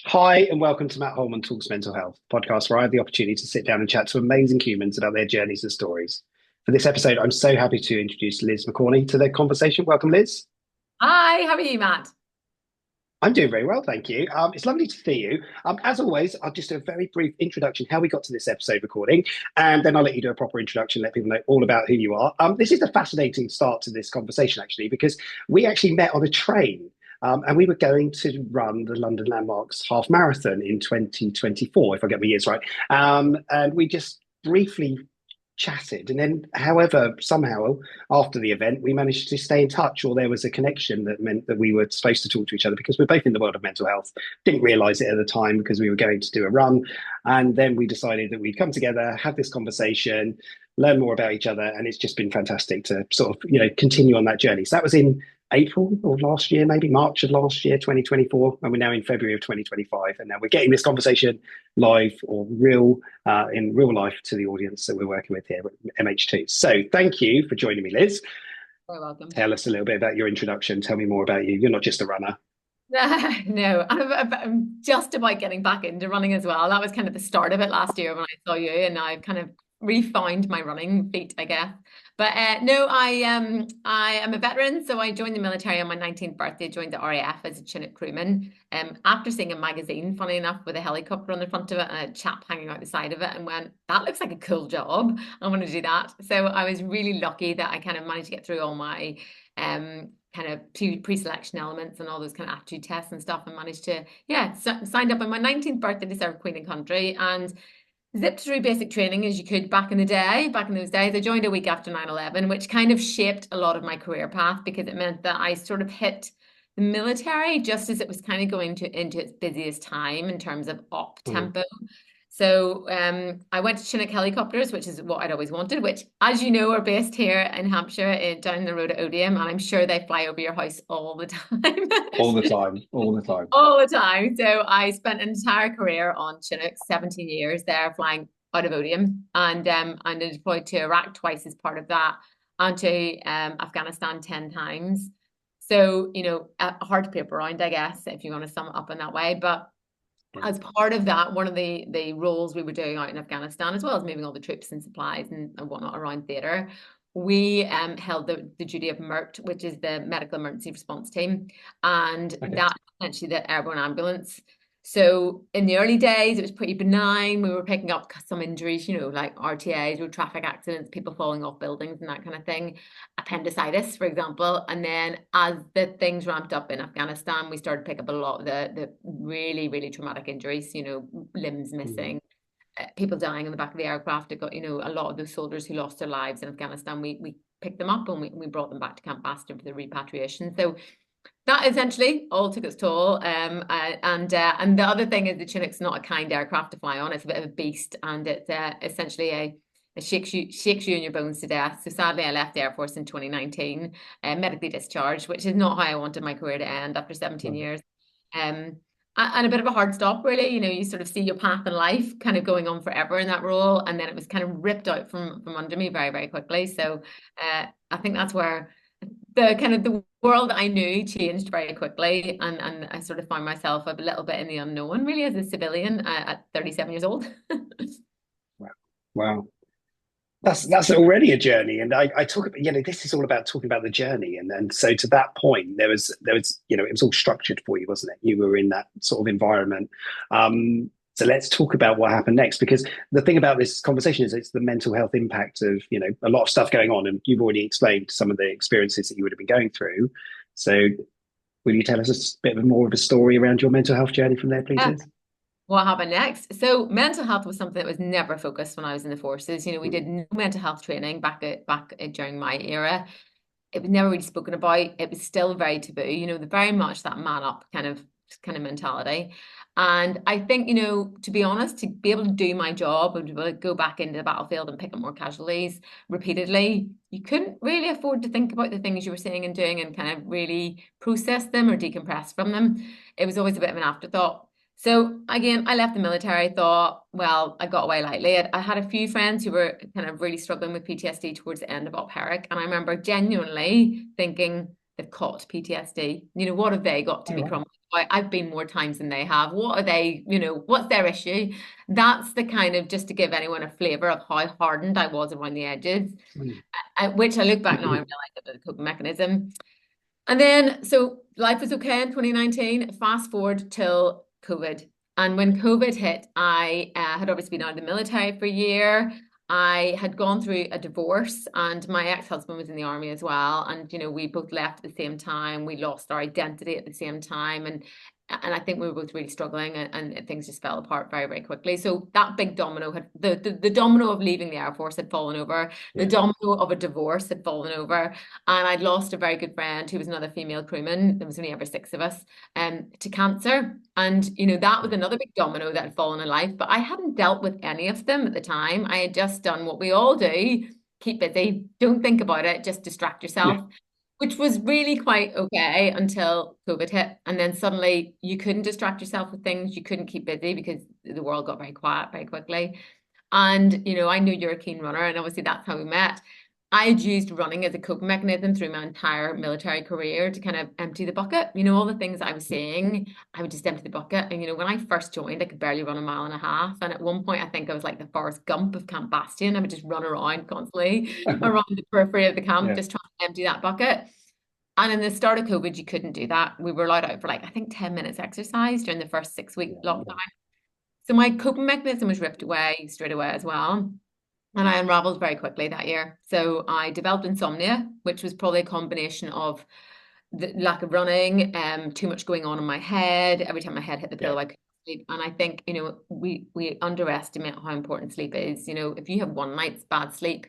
Hi, and welcome to Matt Holman Talks Mental Health, podcast where I have the opportunity to sit down and chat to amazing humans about their journeys and stories. For this episode, I'm so happy to introduce Liz McConaghy to the conversation. Welcome, Liz. Hi, how are you, Matt? I'm doing very well, thank you. It's lovely to see you. As always, I'll just do a very brief introduction, how we got to this episode recording, and then I'll let you do a proper introduction, let people know all about who you are. This is a fascinating start to this conversation, actually, because we actually met on a train. And we were going to run the London Landmarks Half Marathon in 2024, if I get my years right. And we just briefly chatted. And then, however, somehow after the event, we managed to stay in touch, or there was a connection that meant that we were supposed to talk to each other because we're both in the world of mental health. Didn't realize it at the time because we were going to do a run. And then we decided that we'd come together, have this conversation, learn more about each other. And it's just been fantastic to sort of, continue on that journey. So that was in April of last year, maybe March of last year, 2024, and we're now in February of 2025, and now we're getting this conversation live or real in real life to the audience that we're working with here at MH2. So thank you for joining me, Liz. You're welcome. Tell us a little bit about your introduction. Tell me more about you. You're not just a runner. No, I'm just about getting back into running as well. That was kind of the start of it last year when I saw you, and I've kind of refound my running feet, I guess. But no, I am a veteran, so I joined the military on my 19th birthday. Joined the RAF as a Chinook crewman. After seeing a magazine, funny enough, with a helicopter on the front of it and a chap hanging out the side of it, and went, "That looks like a cool job. I want to do that." So I was really lucky that I kind of managed to get through all my kind of pre-selection elements and all those kind of aptitude tests and stuff, and managed to signed up on my 19th birthday to serve Queen and Country, and zipped through basic training as you could back in the day. Back in those days, I joined a week after 9/11, which kind of shaped a lot of my career path because it meant that I sort of hit the military just as it was kind of going to into its busiest time in terms of op Mm. tempo. So I went to Chinook helicopters, which is what I'd always wanted, which, as you know, are based here in Hampshire, down the road at Odium, and I'm sure they fly over your house all the time. All the time, all the time. All the time. So I spent an entire career on Chinook, 17 years there, flying out of Odium, and deployed to Iraq twice as part of that, and to Afghanistan 10 times. So, hard to paper around, I guess, if you want to sum it up in that way. But Right. as part of that, one of the roles we were doing out in Afghanistan, as well as moving all the troops and supplies and whatnot around theatre, we held the duty of MERT, which is the Medical Emergency Response Team, and Okay. that essentially the airborne ambulance. So in the early days, it was pretty benign. We were picking up some injuries, like RTAs, road traffic accidents, people falling off buildings and that kind of thing, appendicitis, for example. And then as the things ramped up in Afghanistan, we started to pick up a lot of the really, really traumatic injuries, limbs Mm. missing, people dying in the back of the aircraft. It got, a lot of those soldiers who lost their lives in Afghanistan, we picked them up and we brought them back to Camp Bastion for the repatriation. So that essentially all took its toll. And the other thing is the Chinook's not a kind aircraft to fly on. It's a bit of a beast, and it's essentially it shakes you in your bones to death. So sadly, I left the Air Force in 2019, medically discharged, which is not how I wanted my career to end after 17 Mm. years. Um, and a bit of a hard stop, really. You sort of see your path in life kind of going on forever in that role, and then it was kind of ripped out from under me very, very quickly. So I think that's where the world that I knew changed very quickly, and I sort of found myself a little bit in the unknown, really, as a civilian at 37 years old. Wow. Wow. That's already a journey, and I talk about this is all about talking about the journey, and so to that point there was it was all structured for you, wasn't it? You were in that sort of environment. So let's talk about what happened next, because the thing about this conversation is it's the mental health impact of a lot of stuff going on, and you've already explained some of the experiences that you would have been going through. So will you tell us a bit more of a story around your mental health journey from there, please, Yeah. Liz? What happened next? So mental health was something that was never focused when I was in the forces. We Mm. did no mental health training during my era. It was never really spoken about. It was still very taboo, very much that man up kind of mentality. And I think, to be honest, to be able to do my job and to be able to go back into the battlefield and pick up more casualties repeatedly, you couldn't really afford to think about the things you were saying and doing and kind of really process them or decompress from them. It was always a bit of an afterthought. So again, I left the military, thought, well, I got away lightly. I had a few friends who were kind of really struggling with PTSD towards the end of Op Herrick, and I remember genuinely thinking they've caught PTSD. You know, what have they got to Oh, be right. crumbling? I've been more times than they have. What are they, you know, what's their issue? That's the kind of, just to give anyone a flavor of how hardened I was around the edges, Mm. which I look back now and realize it was a coping mechanism. And then, so life was okay in 2019. Fast forward till COVID. And when COVID hit, I had obviously been out of the military for a year. I had gone through a divorce, and my ex-husband was in the army as well. And, you know, we both left at the same time. We lost our identity at the same time. And I think we were both really struggling, and things just fell apart very, very quickly. So that big domino had the domino of leaving the Air Force had fallen over. The Yeah. domino of a divorce had fallen over. And I'd lost a very good friend who was another female crewman. There was only ever six of us, to cancer. And, you know, that was Mm. another big domino that had fallen in life. But I hadn't dealt with any of them at the time. I had just done what we all do: keep busy, don't think about it, just distract Yeah. yourself, which was really quite okay until COVID hit. And then suddenly you couldn't distract yourself with things. You couldn't keep busy because the world got very quiet very quickly. And, you know, I knew you're a keen runner, and obviously that's how we met. I had used running as a coping mechanism through my entire military career to kind of empty the bucket. You know, all the things I was saying, I would just empty the bucket. And, you know, when I first joined, I could barely run a mile and a half. And at one point, I think I was like the Forrest Gump of Camp Bastion. I would just run around constantly around the periphery of the camp, Yeah. just trying to empty that bucket. And in the start of COVID, you couldn't do that. We were allowed out for like, I think 10 minutes exercise during the first 6 week lockdown. Yeah. So my coping mechanism was ripped away straight away as well. And I unraveled very quickly that year. So I developed insomnia, which was probably a combination of the lack of running, too much going on in my head. Every time my head hit the Yeah. pillow, I couldn't sleep. And I think, you know, we underestimate how important sleep is. You know, if you have one night's bad sleep,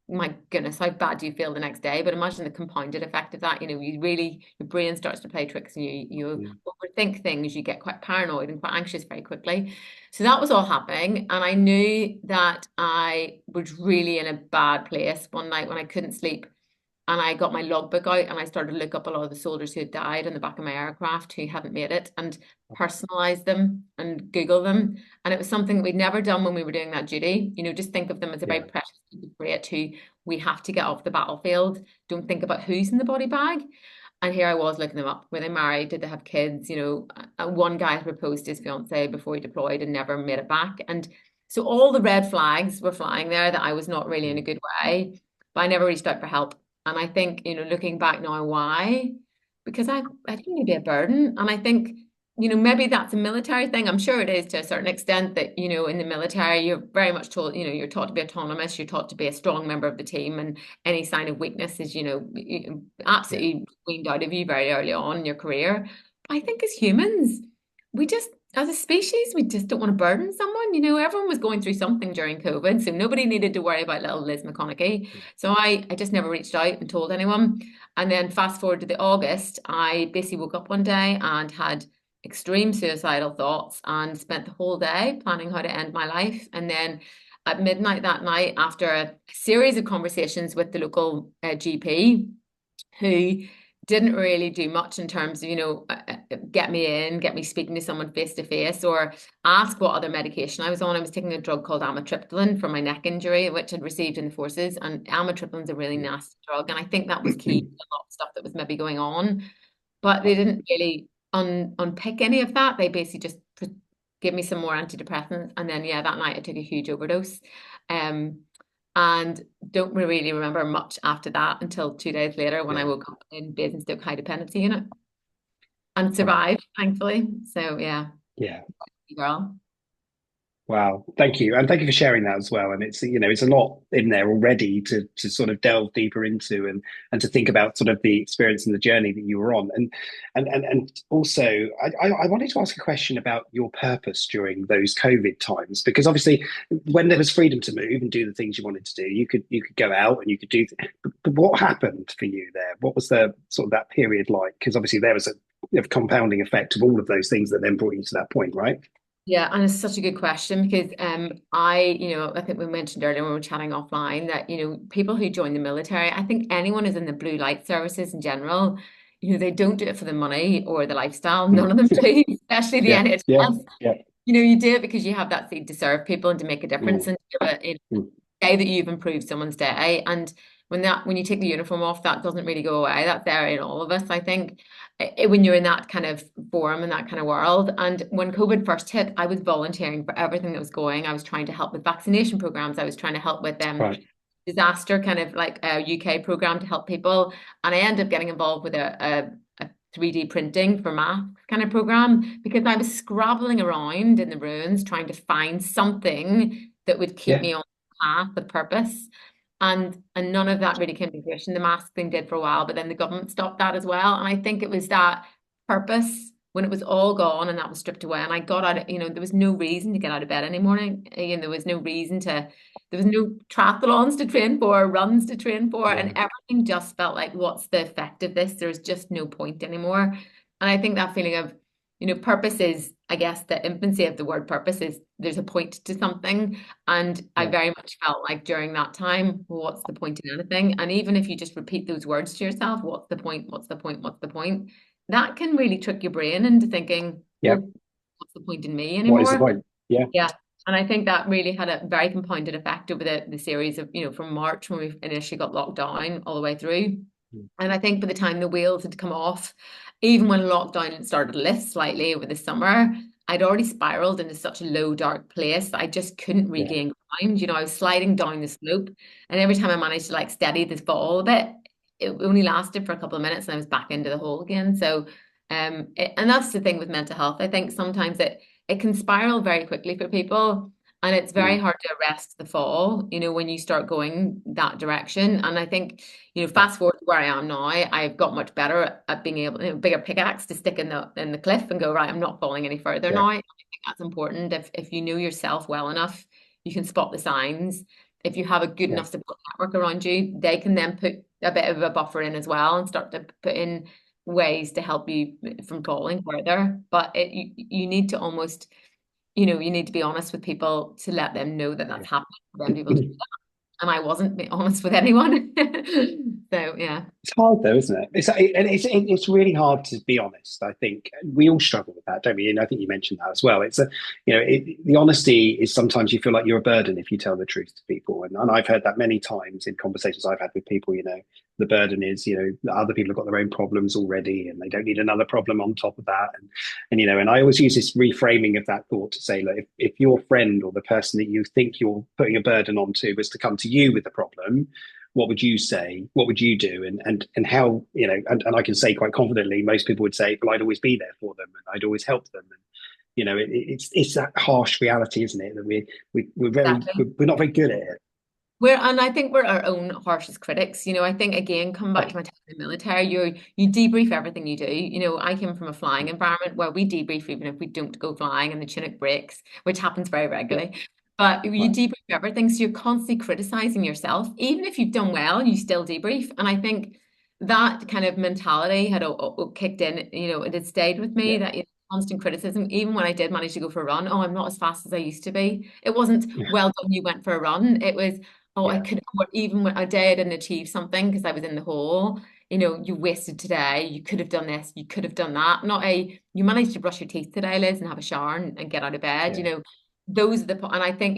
my goodness, how bad do you feel the next day? But imagine the compounded effect of that. You know, you really, your brain starts to play tricks, and you Mm. overthink things, you get quite paranoid and quite anxious very quickly. So that was all happening. And I knew that I was really in a bad place one night when I couldn't sleep. And I got my logbook out, and I started to look up a lot of the soldiers who had died on the back of my aircraft who hadn't made it, and personalize them and Google them. And it was something that we'd never done when we were doing that duty. You know, just think of them as a very Yeah. precious freight who we have to get off the battlefield. Don't think about who's in the body bag. And here I was looking them up. Were they married? Did they have kids? You know, one guy had proposed to his fiance before he deployed and never made it back. And so all the red flags were flying there that I was not really in a Mm. good way, but I never reached out for help. And I think, you know, looking back now, why? Because I didn't need to be a burden. And I think, you know, maybe that's a military thing. I'm sure it is to a certain extent that, you know, in the military, you're very much told, you know, you're taught to be autonomous, you're taught to be a strong member of the team, and any sign of weakness is, you know, Yeah. absolutely weaned out of you very early on in your career. But I think as humans, we just, as a species, we just don't want to burden someone. You know, everyone was going through something during COVID, so nobody needed to worry about little Liz McConaghy. So I just never reached out and told anyone. And then fast forward to the August, I basically woke up one day and had extreme suicidal thoughts and spent the whole day planning how to end my life. And then at midnight that night, after a series of conversations with the local GP, who didn't really do much in terms of, you know, get me in, get me speaking to someone face to face, or ask what other medication I was on. I was taking a drug called amitriptyline for my neck injury, which I'd received in the forces. And amitriptyline is a really nasty drug. And I think that was key to a lot of stuff that was maybe going on. But they didn't really unpick any of that. They basically just gave me some more antidepressants. And then, yeah, that night I took a huge overdose. Um, and don't really remember much after that until 2 days later when I Yeah. woke up in Basingstoke High Dependency Unit and Wow. survived, thankfully. So yeah, Yeah. girl. Wow, thank you, and thank you for sharing that as well. And it's, you know, it's a lot in there already to sort of delve deeper into, and to think about sort of the experience and the journey that you were on. And also, I wanted to ask a question about your purpose during those COVID times, because obviously when there was freedom to move and do the things you wanted to do, you could go out and you could do. But what happened for you there? What was the sort of that period like? Because obviously there was a compounding effect of all of those things that then brought you to that point, right? Yeah, and it's such a good question because you know, I think we mentioned earlier when we were chatting offline that, you know, people who join the military, I think anyone who's in the blue light services in general, you know, they don't do it for the money or the lifestyle. None Mm. of them do, especially the Yeah, yeah, NHS. yeah, You know, you do it because you have that seed to serve people and to make a difference mm, and to mm, say that you've improved someone's day. And when you take the uniform off, that doesn't really go away. That's there in all of us, I think, when you're in that kind of forum and that kind of world. And when COVID first hit, I was volunteering for everything that was going. I was trying to help with vaccination programs. I was trying to help with Right. disaster kind of like a UK program to help people. And I ended up getting involved with a 3D printing for math kind of program because I was scrabbling around in the ruins trying to find something that would keep Yeah. me on the path of purpose. And none of that really came to fruition. The mask thing did for a while, but then the government stopped that as well. And I think it was that purpose when it was all gone and that was stripped away. And I got out of, there was no reason to get out of bed any morning. There was no reason to, there was no triathlons to train for, runs to train for, and Yeah. everything just felt like, what's the effect of this? There's just no point anymore. And I think that feeling of, purpose is, I guess, the infancy of the word purpose is there's a point to something. And I Yeah. very much felt like during that time, well, what's the point in anything? And even if you just repeat those words to yourself, what's the point? What's the point? What's the point? That can really trick your brain into thinking, Yeah. well, what's the point in me What is the anymore? point? Yeah. Yeah. And I think that really had a very compounded effect over the series of, from March when we initially got locked down all the way through. Mm. And I think by the time the wheels had come off, even when lockdown started to lift slightly over the summer, I'd already spiraled into such a low, dark place that I just couldn't Yeah. regain ground. I was sliding down the slope, and every time I managed to like steady the fall a bit, it only lasted for a couple of minutes, and I was back into the hole again. So, and that's the thing with mental health. I think sometimes it can spiral very quickly for people. And it's very Mm. hard to arrest the fall, when you start going that direction. And I think, Yeah. fast forward to where I am now, I've got much better at being able, bigger pickaxe to stick in the cliff and go, right, I'm not falling any further Yeah. now. I think that's important. If you know yourself well enough, you can spot the signs. If you have a good Yeah. enough support network around you, they can then put a bit of a buffer in as well and start to put in ways to help you from falling further. But you need to almost, you need to be honest with people to let them know that that's happening for them to be able to do Yeah. that. And I wasn't being honest with anyone. So yeah. It's hard though, isn't it? It's really hard to be honest. I think we all struggle with that, don't we? And I think you mentioned that as well. It's the honesty is sometimes you feel like you're a burden if you tell the truth to people, and I've heard that many times in conversations I've had with people. The burden is that other people have got their own problems already, and they don't need another problem on top of that. And I always use this reframing of that thought to say, look, if your friend or the person that you think you're putting a burden onto was to come to you with the problem, what would you say? What would you do? And how, and I can say quite confidently, most people would say, well, I'd always be there for them and I'd always help them. And, it's that harsh reality, isn't it? That Exactly. we're not very good at it. And I think we're our own harshest critics. I think again, come back Oh, to my time in the military, you debrief everything you do. I came from a flying environment where we debrief even if we don't go flying and the Chinook breaks, which happens very yeah, regularly. But you right, debrief everything, so you're constantly criticizing yourself. Even if you've done well, you still debrief. And I think that kind of mentality had kicked in. It had stayed with me yeah, that constant criticism. Even when I did manage to go for a run, oh, I'm not as fast as I used to be. It wasn't yeah, well done, you went for a run. It was, oh, I yeah, could, even when a day I didn't achieve something because I was in the hole, you wasted today. You could have done this, you could have done that. Not you managed to brush your teeth today, Liz, and have a shower and get out of bed. yeah, Those are and I think,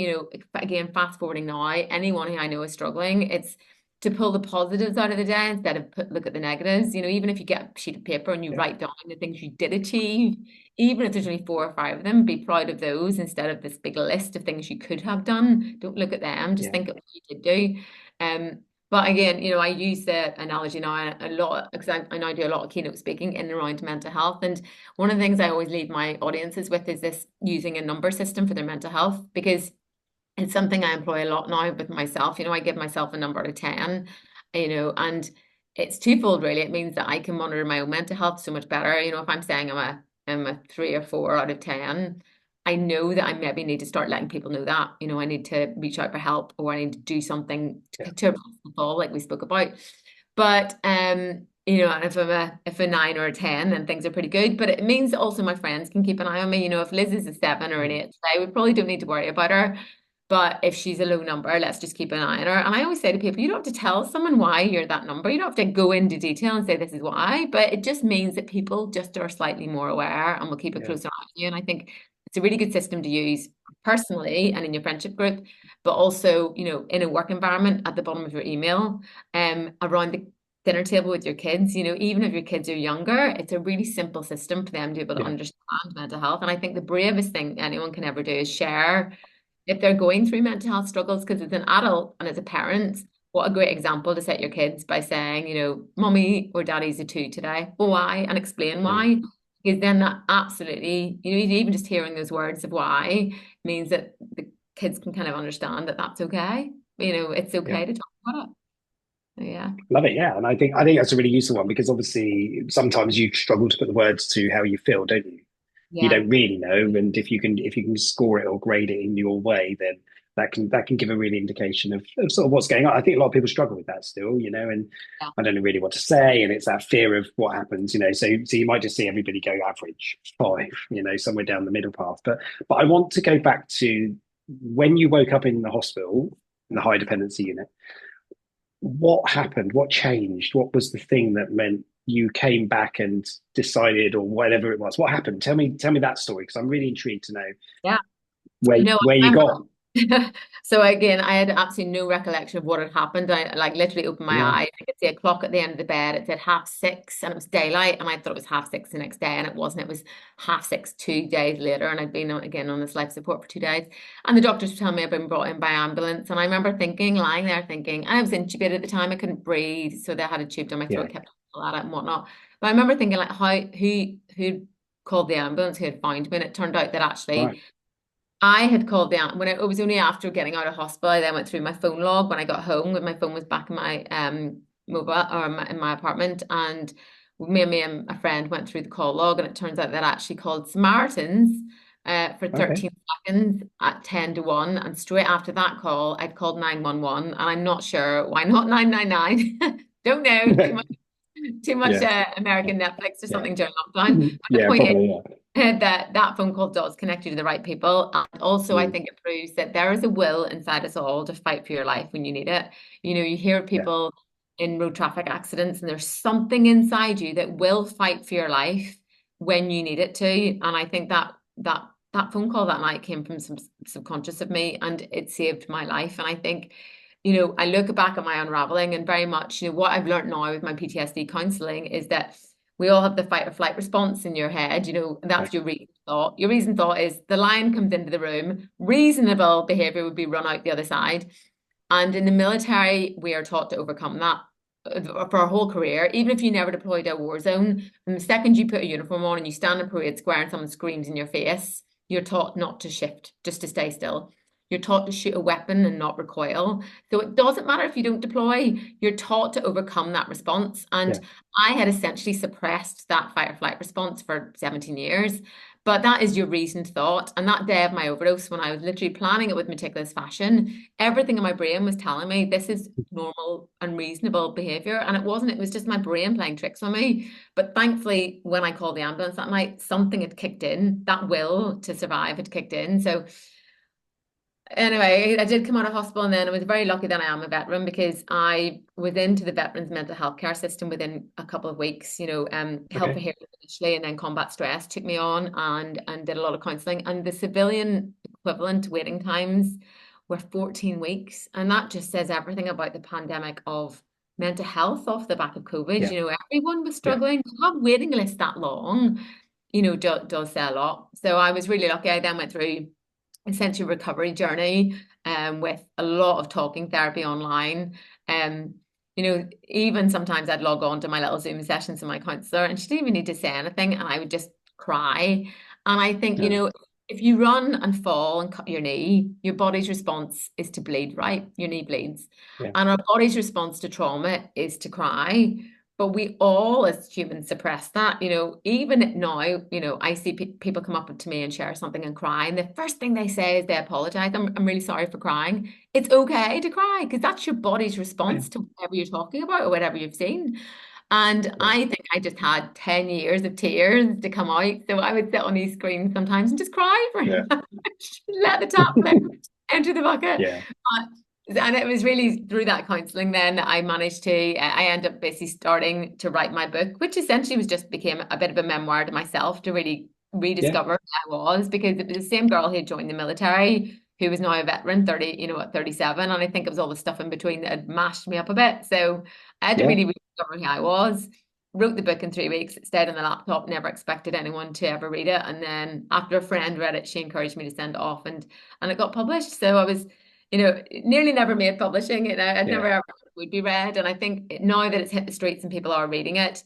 again, fast forwarding now, anyone who I know is struggling, it's to pull the positives out of the day instead of look at the negatives. Even if you get a sheet of paper and you yeah, write down the things you did achieve, even if there's only 4 or 5 of them, be proud of those instead of this big list of things you could have done. Don't look at them, just yeah, think of what you did do. Um, but again, I use the analogy now a lot because I now do a lot of keynote speaking in and around mental health. And one of the things I always leave my audiences with is this using a number system for their mental health because it's something I employ a lot now with myself. I give myself a number out of 10, and it's twofold really. It means that I can monitor my own mental health so much better. If I'm saying I'm a 3 or 4 out of 10, I know that I maybe need to start letting people know that. I need to reach out for help or I need to do something yeah, to arrest the fall, like we spoke about. But and if a 9 or a 10, then things are pretty good. But it means that also my friends can keep an eye on me. If Liz is a 7 or an 8 today, we probably don't need to worry about her. But if she's a low number, let's just keep an eye on her. And I always say to people, you don't have to tell someone why you're that number. You don't have to go into detail and say this is why, but it just means that people just are slightly more aware and will keep a yeah. closer eye on you. And I think it's a really good system to use personally and in your friendship group, but also, in a work environment at the bottom of your email, around the dinner table with your kids, even if your kids are younger, it's a really simple system for them to be able to Yeah. understand mental health. And I think the bravest thing anyone can ever do is share if they're going through mental health struggles, because as an adult and as a parent, what a great example to set your kids by saying, mommy or daddy's a two today. Oh, why? And explain Yeah. why. Because then that absolutely, even just hearing those words of why means that the kids can kind of understand that that's okay. It's Yeah. okay to talk about it. So, yeah. Love it, yeah. And I think that's a really useful one because obviously sometimes you struggle to put the words to how you feel, don't you? You Yeah. don't really know, and if you can score it or grade it in your way, then that can give a really indication of sort of what's going on. I think a lot of people struggle with that still, and Yeah. I don't know really what to say, and it's that fear of what happens, So you might just see everybody go average 5, somewhere down the middle path. But I want to go back to when you woke up in the hospital in the high dependency unit. What happened? What changed? What was the thing that meant you came back and decided, or whatever it was? What happened? Tell me that story because I'm really intrigued to know Yeah. where where I you remember. got. So again, I had absolutely no recollection of what had happened. I like literally opened my Yeah. eyes. I could see a clock at the end of the bed. It said 6:30, and it was daylight. And I thought it was 6:30 the next day, and it wasn't. It was 6:30 2 days later, and I'd been again on this life support for 2 days. And the doctors were telling me I'd been brought in by ambulance. And I remember thinking, lying there, thinking, and I was intubated at the time. I couldn't breathe, so they had a tube down my Yeah. throat, kept at it and whatnot. But I remember thinking, like, who called the ambulance, who had found me, and it turned out that actually Right. I had called down when it was only after getting out of hospital. I then went through my phone log when I got home. When my phone was back in my mobile or in my apartment, and me and a friend went through the call log, and it turns out that I actually called Samaritans for Okay. 13 seconds at 10 to 1, and straight after that call, I'd called 911, and I'm not sure why not 999. Don't know too much Yeah. American Netflix or Yeah. something during lockdown. But the Yeah. point is Probably. Yeah. that phone call does connect you to the right people. And also, I Mm, think it proves that there is a will inside us all to fight for your life when you need it. You hear yeah. people in road traffic accidents, and there's something inside you that will fight for your life when you need it to. And I think that phone call that night came from some subconscious of me, and it saved my life. And I think, I look back at my unraveling, and very much, what I've learned now with my PTSD counseling is that we all have the fight or flight response in your head. Yeah. That's your reason thought. Your reason thought is the lion comes into the room. Reasonable behavior would be run out the other side. And in the military, we are taught to overcome that for our whole career. Even if you never deployed to a war zone, from the second you put a uniform on and you stand in parade square and someone screams in your face, you're taught not to shift, just to stay still. You're taught to shoot a weapon and not recoil. So it doesn't matter if you don't deploy, you're taught to overcome that response. Yeah. And I had essentially suppressed that fight or flight response for 17 years. But that is your reasoned thought. And that day of my overdose, when I was literally planning it with meticulous fashion, everything in my brain was telling me this is normal and reasonable behavior. And it wasn't, it was just my brain playing tricks on me. But thankfully, when I called the ambulance that night, something had kicked in. That will to survive had kicked in. So anyway, I did come out of hospital, and then I was very lucky that I am a veteran, because I was into the veterans mental health care system within a couple of weeks. Help for Okay. Hearing initially, and then combat stress took me on and did a lot of counselling. And the civilian equivalent waiting times were 14 weeks, and that just says everything about the pandemic of mental health off the back of COVID. Yeah. Everyone was Yeah. struggling. To have waiting lists that long, does say a lot. So I was really lucky. I then went through essentially recovery journey with a lot of talking therapy online. Even sometimes I'd log on to my little Zoom sessions with my counselor, and she didn't even need to say anything, and I would just cry. And I think, Yeah. if you run and fall and cut your knee, your body's response is to bleed, right? Your knee bleeds. Yeah. And our body's response to trauma is to cry. But we all as humans suppress that, even now, I see people come up to me and share something and cry. And the first thing they say is they apologize. I'm really sorry for crying. It's okay to cry, because that's your body's Yeah. response to whatever you're talking about or whatever you've seen. And Yeah. I think I just had 10 years of tears to come out. So I would sit on these screens sometimes and just cry for Yeah. let the tap enter the bucket. Yeah. Uh, and it was really through that counseling then that I managed to, I ended up basically starting to write my book, which essentially was just became a bit of a memoir to myself to really Yeah. rediscover who I was, because it was the same girl who had joined the military who was now a veteran, 30, at 37. And I think it was all the stuff in between that had mashed me up a bit. So I had to Yeah. really rediscover who I was. Wrote the book in 3 weeks, it stayed on the laptop, never expected anyone to ever read it. And then after a friend read it, she encouraged me to send it off, and it got published. So I was, nearly never made publishing. I'd never Yeah. ever would be read. And I think now that it's hit the streets and people are reading it,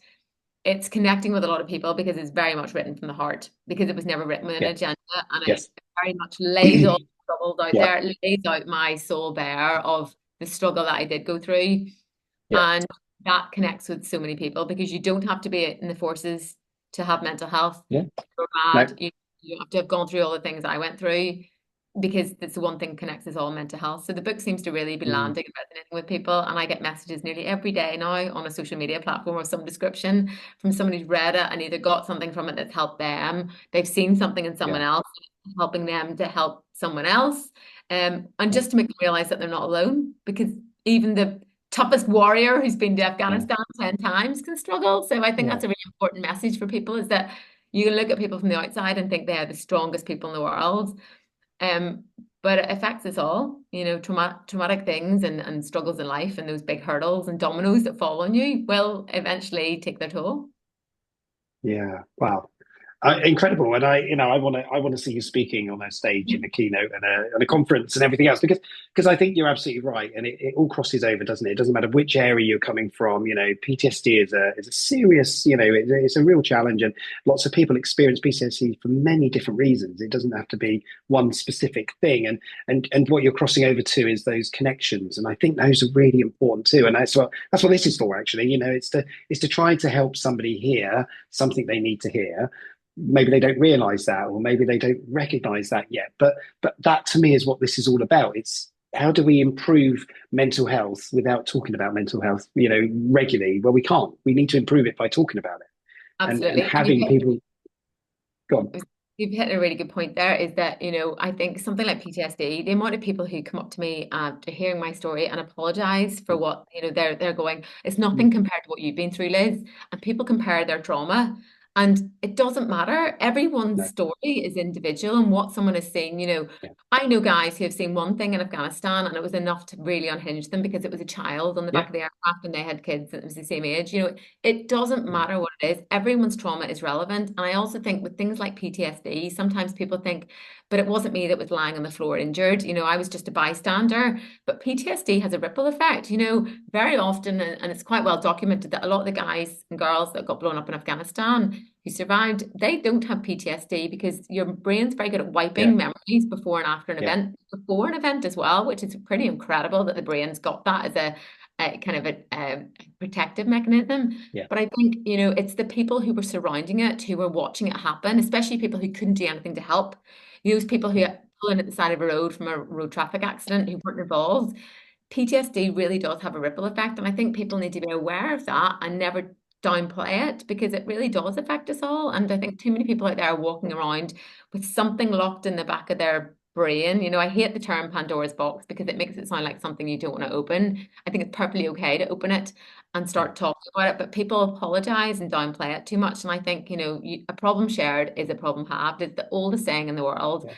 it's connecting with a lot of people because it's very much written from the heart, because it was never written with an Yeah. agenda, and it Yes. very much lays all the troubles out Yeah. there. It lays out my soul bare of the struggle that I did go through. Yeah. And that connects with so many people, because you don't have to be in the forces to have mental health Yeah. or No. bad. You don't have to have gone through all the things I went through, because that's the one thing that connects us all, mental health. So the book seems to really be Mm. landing and resonating with people. And I get messages nearly every day now on a social media platform of some description from somebody who's read it and either got something from it that's helped them, they've seen something in someone Yeah. else, helping them to help someone else. And Yeah. just to make them realize that they're not alone, because even the toughest warrior who's been to Yeah. Afghanistan 10 times can struggle. So I think Yeah. that's a really important message for people, is that you can look at people from the outside and think they are the strongest people in the world. Um, but it affects us all, traumatic things and struggles in life, and those big hurdles and dominoes that fall on you will eventually take their toll. Yeah. Wow. Incredible, and I want to see you speaking on a stage in a keynote and a conference and everything else, because I think you're absolutely right, and it all crosses over, doesn't it? It doesn't matter which area you're coming from. PTSD is a serious, it's a real challenge, and lots of people experience PTSD for many different reasons. It doesn't have to be one specific thing, and what you're crossing over to is those connections, and I think those are really important too, and that's what this is for. Actually, it's to try to help somebody hear something they need to hear. Maybe they don't realize that, or maybe they don't recognize that yet, but that to me is what this is all about. It's how do we improve mental health without talking about mental health regularly? Well, we can't. We need to improve it by talking about it, and Absolutely. having people go on. You've hit a really good point there, is that, I think something like PTSD, the amount of people who come up to me after hearing my story and apologize for what, they're going, it's nothing compared to what you've been through, Liz. And people compare their trauma. And it doesn't matter. Everyone's No. story is individual, and what someone has seen, Yeah. I know guys who have seen one thing in Afghanistan and it was enough to really unhinge them, because it was a child on the back Yeah. of the aircraft and they had kids and it was the same age. It doesn't matter what it is. Everyone's trauma is relevant. And I also think with things like PTSD, sometimes people think, but it wasn't me that was lying on the floor injured. I was just a bystander. But PTSD has a ripple effect, very often, and it's quite well documented that a lot of the guys and girls that got blown up in Afghanistan who survived, they don't have PTSD, because your brain's very good at Yeah. wiping memories before and after an Yeah. event, before an event as well, which is pretty incredible that the brain's got that as a kind of a protective mechanism. Yeah. But I think, it's the people who were surrounding it, who were watching it happen, especially people who couldn't do anything to help. Those people who Yeah. pull in at the side of a road from a road traffic accident who weren't involved. PTSD really does have a ripple effect. And I think people need to be aware of that and never downplay it, because it really does affect us all. And I think too many people out there are walking around with something locked in the back of their brain. I hate the term Pandora's box, because it makes it sound like something you don't want to open. I think it's perfectly okay to open it and Yeah. start talking about it, but people apologize and downplay it too much. And I think, a problem shared is a problem halved. It's the oldest saying in the world. Yeah.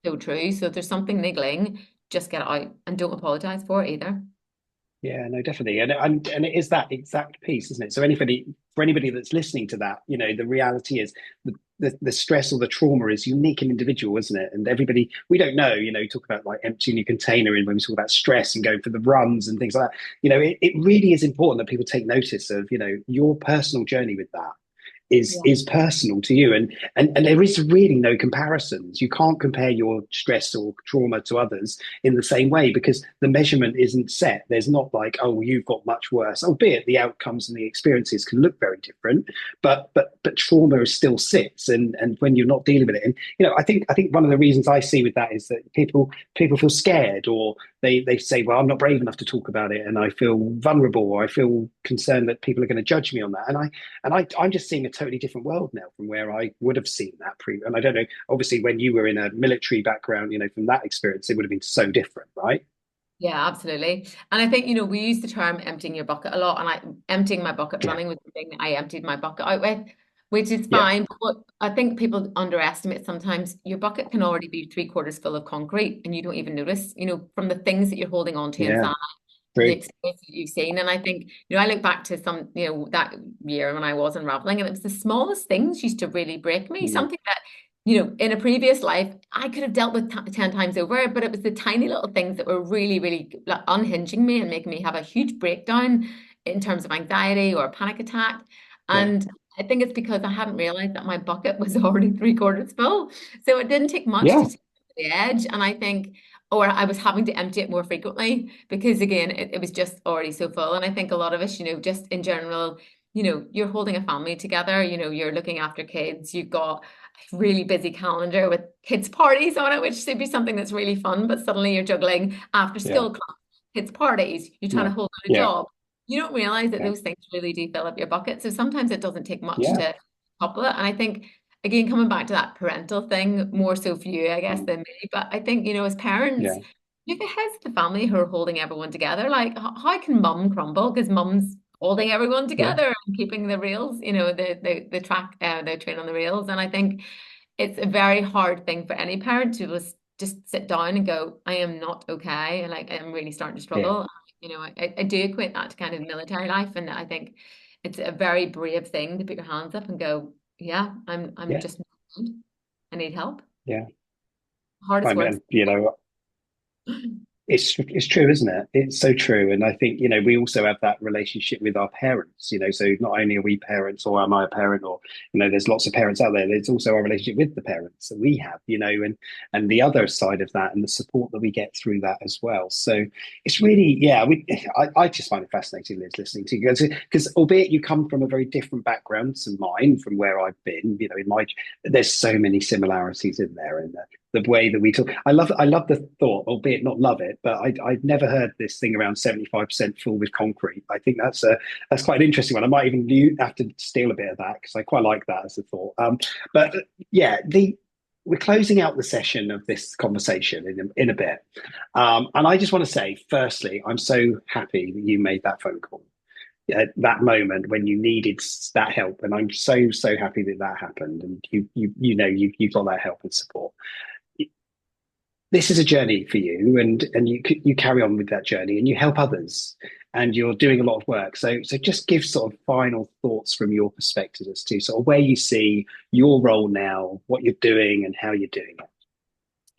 So true. So if there's something niggling, just get it out and don't apologize for it either. Yeah, no, definitely, and it is that exact piece, isn't it? So for anybody that's listening to that, the reality is the stress or the trauma is unique and individual, isn't it? And everybody, we don't know, talk about like emptying your container, and when we talk about stress and going for the runs and things like that, it really is important that people take notice of, your personal journey with that is Yeah. is personal to you, and there is really no comparisons. You can't compare your stress or trauma to others in the same way, because the measurement isn't set. There's not like, oh, you've got much worse, albeit the outcomes and the experiences can look very different, but trauma still sits, and when you're not dealing with it, and I think one of the reasons I see with that is that people feel scared, or they say, well, I'm not brave enough to talk about it, and I feel vulnerable, or I feel concerned that people are going to judge me on that, I'm just seeing a totally different world now from where I would have seen that pre. And I don't know, obviously, when you were in a military background, from that experience, it would have been so different, right? Yeah, absolutely. And I think, we use the term emptying your bucket a lot. And emptying my bucket Yeah. running was the thing that I emptied my bucket out with. which is Yeah. fine. But what I think people underestimate sometimes, your bucket can already be three-quarters full of concrete and you don't even notice, from the things that you're holding on to Yeah. inside, the True. experience that you've seen. And I think, I look back to some, that year when I was unraveling, and it was the smallest things used to really break me. Mm. Something that, in a previous life, I could have dealt with 10 times over, but it was the tiny little things that were really, really like, unhinging me and making me have a huge breakdown in terms of anxiety or a panic attack. Yeah. And I think it's because I hadn't realized that my bucket was already three-quarters full. So it didn't take much to Yeah. take the edge. And I think, or I was having to empty it more frequently because again, it was just already so full. And I think a lot of us, just in general, you're holding a family together, you're looking after kids, you've got a really busy calendar with kids' parties on it, which should be something that's really fun, but suddenly you're juggling after Yeah. school club, kids' parties, you're trying Yeah. to hold on a Yeah. job. You don't realize that Yeah. those things really do fill up your bucket. So sometimes it doesn't take much Yeah. to couple it. And I think again, coming back to that parental thing, more so for you, I guess, Mm. than me. But I think, as parents, Yeah. if it has the family who are holding everyone together, like how can mum crumble? Because mum's holding everyone Yeah. together and keeping the rails, the track, the train on the rails. And I think it's a very hard thing for any parent to just sit down and go, I am not okay, and like I'm really starting to Yeah. struggle. I do equate that to kind of military life, and I think it's a very brave thing to put your hands up and go, yeah, I'm Yeah. just not good. I need help. Yeah. I Hardest words. mean, it's true, isn't it? It's so true. And I think, we also have that relationship with our parents, so not only are we parents or am I a parent or, there's lots of parents out there. There's also our relationship with the parents that we have, and the other side of that and the support that we get through that as well. So it's really, yeah, I just find it fascinating, Liz, listening to you guys, because albeit you come from a very different background to mine from where I've been, there's so many similarities in there. And the way that we talk. I love the thought, albeit not love it, but I've never heard this thing around 75% full with concrete. I think that's quite an interesting one. I might even have to steal a bit of that because I quite like that as a thought. But yeah, we're closing out the session of this conversation in a bit. And I just want to say, firstly, I'm so happy that you made that phone call at that moment when you needed that help, and I'm so happy that that happened, and you got that help and support. This is a journey for you, and you carry on with that journey and you help others, and you're doing a lot of work. So just give sort of final thoughts from your perspective as to sort of where you see your role now, what you're doing and how you're doing it.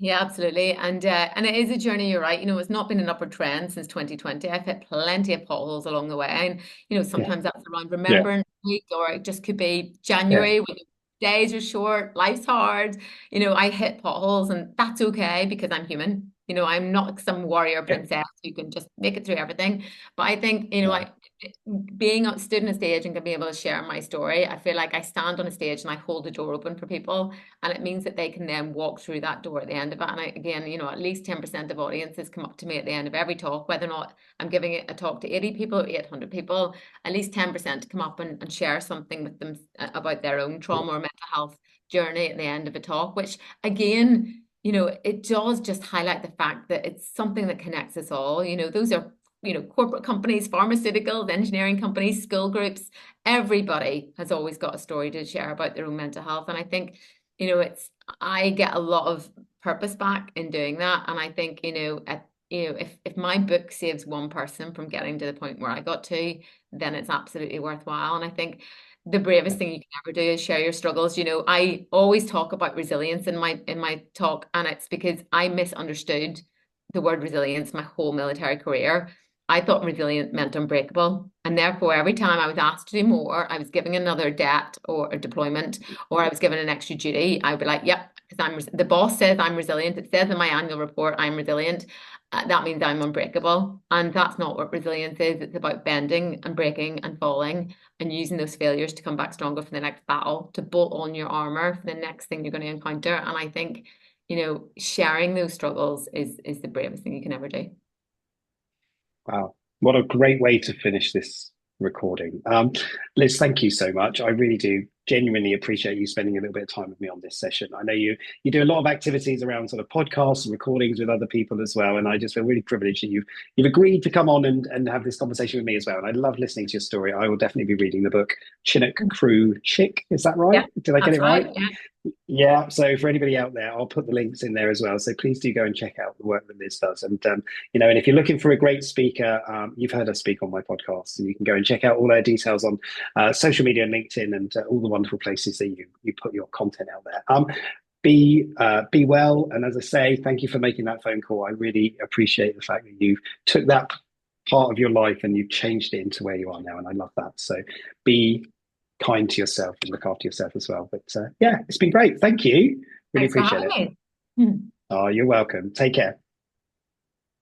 Yeah, absolutely. And it is a journey, you're right. It's not been an upward trend since 2020. I've hit plenty of potholes along the way. And, Yeah. sometimes that's around Yeah. remembering week, or it just could be Yeah. January when the days are short, life's hard. I hit potholes and that's okay because I'm human. I'm not some warrior Yeah. princess who can just make it through everything. But I think, No. being stood on a stage and being able to share my story, I feel like I stand on a stage and I hold the door open for people, and it means that they can then walk through that door at the end of it. And again, at least 10% of audiences come up to me at the end of every talk, whether or not I'm giving a talk to 80 people or 800 people, at least 10% come up and share something with them about their own Yeah. trauma or mental health journey at the end of a talk, which again, it does just highlight the fact that it's something that connects us all. Those are corporate companies, pharmaceuticals, engineering companies, school groups, everybody has always got a story to share about their own mental health. And I think, I get a lot of purpose back in doing that. And I think, if my book saves one person from getting to the point where I got to, then it's absolutely worthwhile. And I think the bravest thing you can ever do is share your struggles. I always talk about resilience in my talk, and it's because I misunderstood the word resilience my whole military career. I thought resilient meant unbreakable. And therefore, every time I was asked to do more, I was giving another debt or a deployment, or I was given an extra duty, I would be like, yep, because the boss says I'm resilient. It says in my annual report, I'm resilient. That means I'm unbreakable. And that's not what resilience is. It's about bending and breaking and falling and using those failures to come back stronger for the next battle, to bolt on your armor for the next thing you're going to encounter. And I think, sharing those struggles is the bravest thing you can ever do. Wow. What a great way to finish this recording. Liz, thank you so much. I really do genuinely appreciate you spending a little bit of time with me on this session. I know you do a lot of activities around sort of podcasts and recordings with other people as well, and I just feel really privileged that you've agreed to come on and have this conversation with me as well. And I love listening to your story. I will definitely be reading the book Chinook Crew Chick. Is that right? Yeah, Did I get that's it right? right. Yeah. Yeah, so for anybody out there, I'll put the links in there as well. So please do go and check out the work that Liz does. And and if you're looking for a great speaker, you've heard her speak on my podcast, and you can go and check out all her details on social media and LinkedIn and all the wonderful places that you put your content out there. Be well, and as I say, thank you for making that phone call. I really appreciate the fact that you took that part of your life and you've changed it into where you are now, and I love that. So be kind to yourself and look after yourself as well. But yeah, it's been great. Thank you. Really Thanks for appreciate having it. me. Oh, you're welcome. Take care.